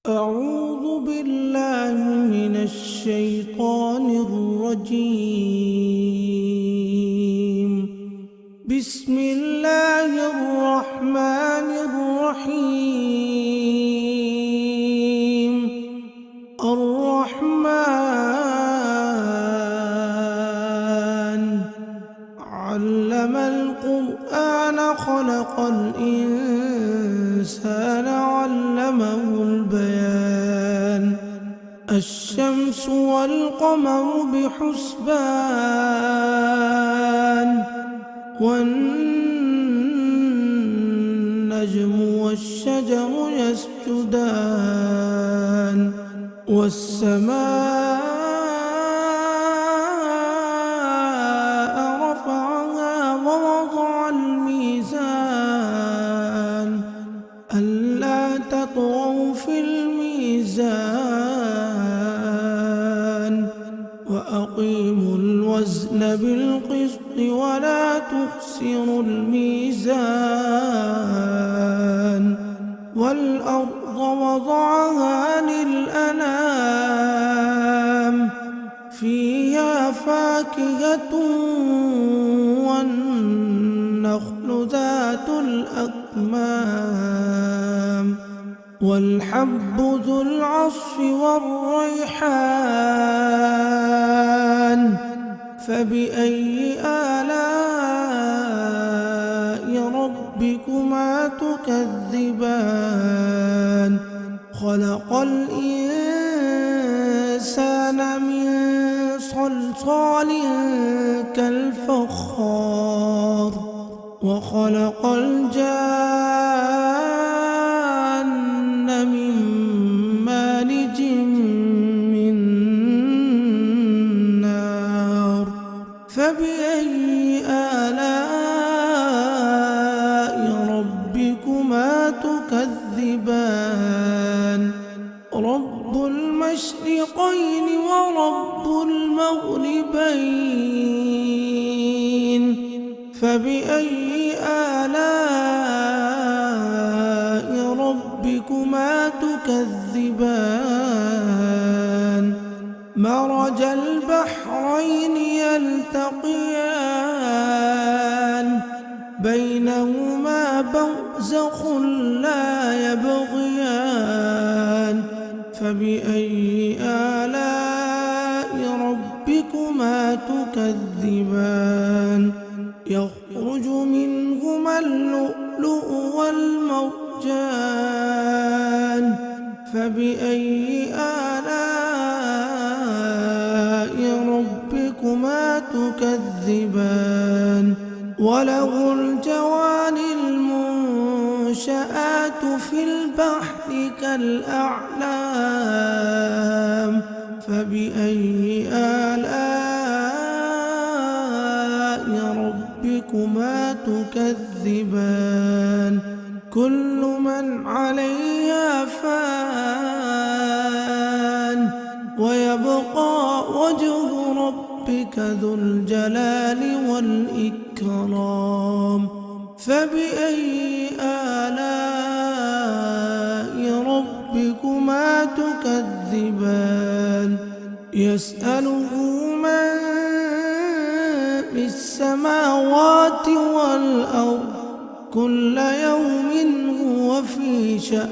أعوذ بالله من الشيطان الرجيم. بسم الله الرحمن الرحيم. الرحمن علم القرآن خلق الإنسان علمه البيان. الشمس والقمر بحسبان والنجم والشجر يسجدان والسماء رفعها ووضع الميزان ألا تطغوا في الميزان وأقيموا الوزن بالقسط ولا تخسروا الميزان والأرض وضعها للأنام فيها فاكهة والنخل ذات الأكمام والحب ذو العصف والريحان فبأي آلاء ربكما تكذبان. خلق الإنسان من صلصال كالفخار وخلق الجان من مارج من نار فبأي آلاء ربكما تكذبان. رب المشرقين ورب المغربين فبأي آلاء ربكما تكذبان. مرج البحرين يلتقيان بينهما برزخ لا يبغيان فبأي آلاء ربكما تكذبان. يخرج منهما اللؤلؤ والمرجان فبأي آلاء ربكما تكذبان. وله الجوار المنشآت في البحر كالأعلام فبأي آلاء ربكما تكذبان. كل من عليها فان ويبقى وجه ربك ذو الجلال والإكرام فبأي آلاء ربكما تكذبان. يسأله من في السماوات والأرض كل يوم هو في شأن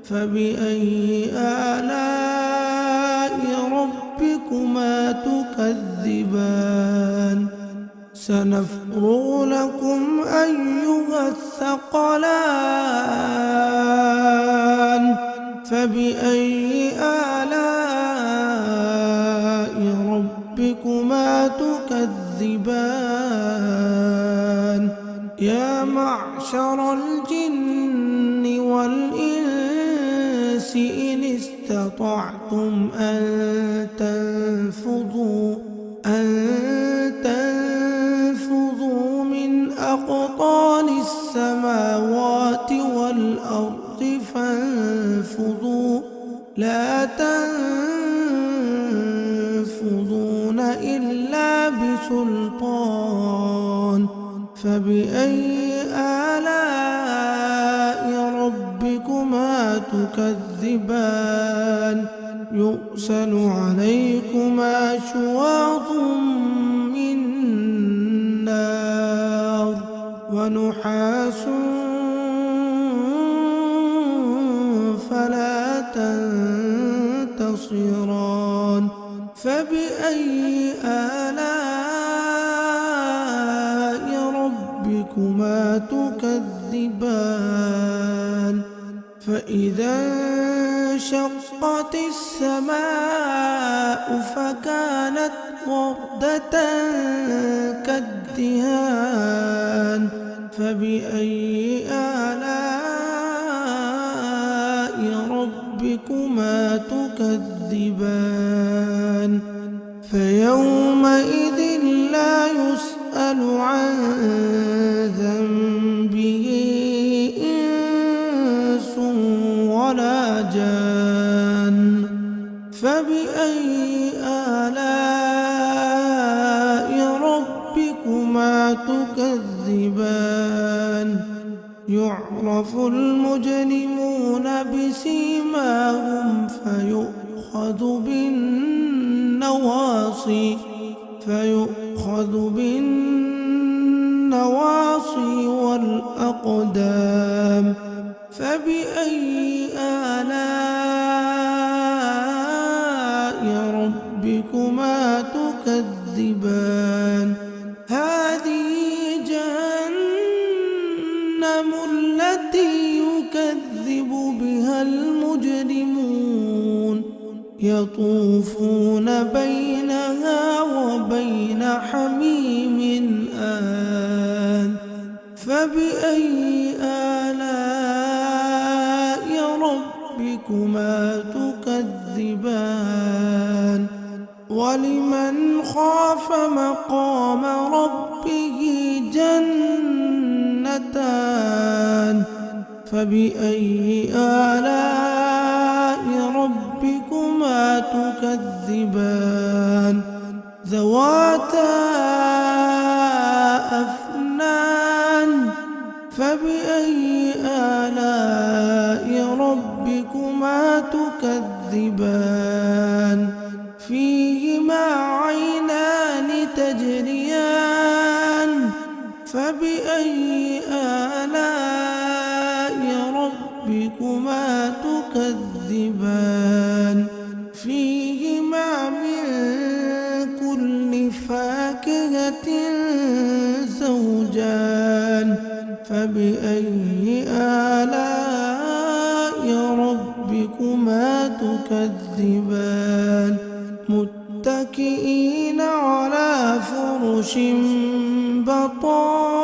فبأي آلاء ربكما تكذبان. سنفرغ لكم أيها الثقلان فبأي آلاء ربكما تكذبان. يا معشر الجن والإنس إن استطعتم أن تنفذوا من أقطار السماوات والأرض فانفذوا لا تنفذون إلا بسلطان فبأي آلاء ربكما تكذبان. تكذبان يرسل عليكما شواظ من نار ونحاس فلا تنتصران فبأي آلاء ربكما تكذبان فإذا انشقت السماء فكانت وردة كالدهان فبأي آلاء ربكما تكذبان فيومئذ لا يسأل عن ذنبه إنس ولا جان فبأي آلاء ربكما تكذبان يعرف المجرمون بسيماهم فيؤخذ بالنواصي والأقدام فبأي آلاء ربكما تكذبان هذه جهنم التي يكذب بها المجرمون يطوفون بينها وبين حميم آن فبأي آلاء ربكما تكذبان ولمن خاف مقام ربه جنتان فبأي آلاء ربكما تكذبان ذواتا أفنان فبأي آلاء ربكما تكذبان فيهما عينان تجريان فبأي آلاء ربكما تكذبان فيهما من كل فاكهة زوجان فبأي آلاء ربكما تكذبان متكئين على فرش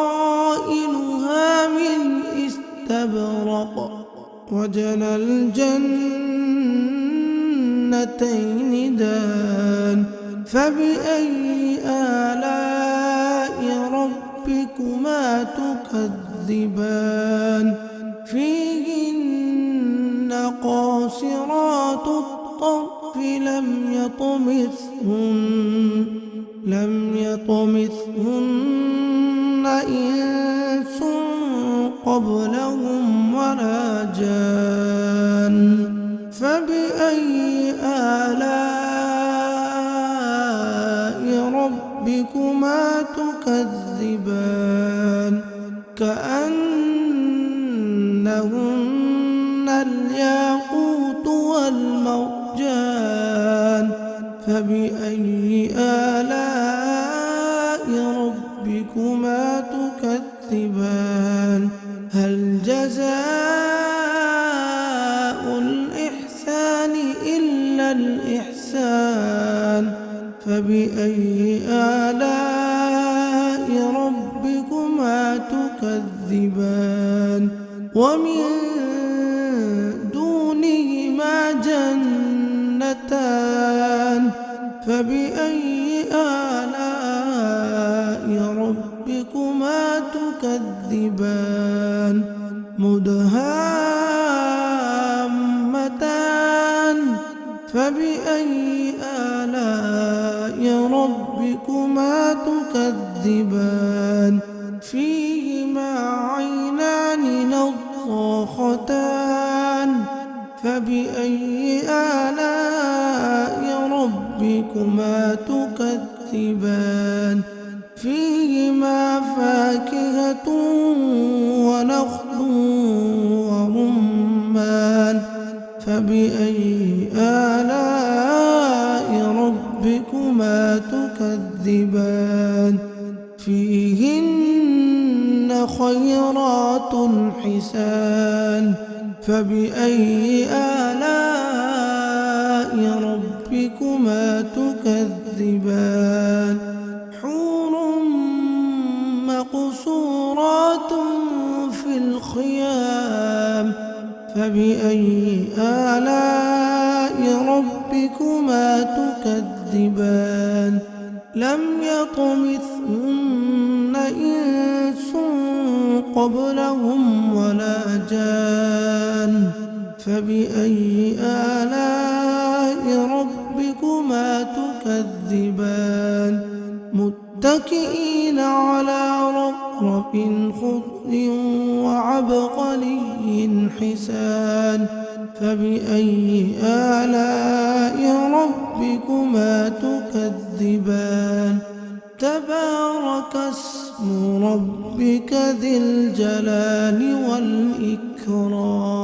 بطائنها من استبرق وجنى الجنتين دان فبأي آلاء ربكما تكذبان فيهن قاصرات الطرف لم يطمثهن إنس قبلهم ولا جان فبأي آلاء ربكما تكذبان كأنهن الياقوت والمرجان فبأي آلاء ربكما تكذبان هل جزاء الإحسان إلا الإحسان فبأي آلاء ربكما تكذبان ومن دونهما جنتان فبأي آلاء ربكما تكذبان مدهامتان فبأي آلاء ربكما تكذبان فيهما عينان نضاختان فبأي فبأي آلاء ربكما تكذبان فيهما فاكهة ونخل ورمان فبأي آلاء ربكما تكذبان فيهن خيرات حسان فبأي آلاء ربكما تكذبان حور مقصورات في الخيام فبأي آلاء ربكما تكذبان لم يطمثهن إنس قبلهم ولا جان فبأي آلاء ربكما تكذبان متكئين على رفرف خضر وعبقري حسان فبأي آلاء ربكما تكذبان تبارك اسم ربك ذي الجلال والإكرام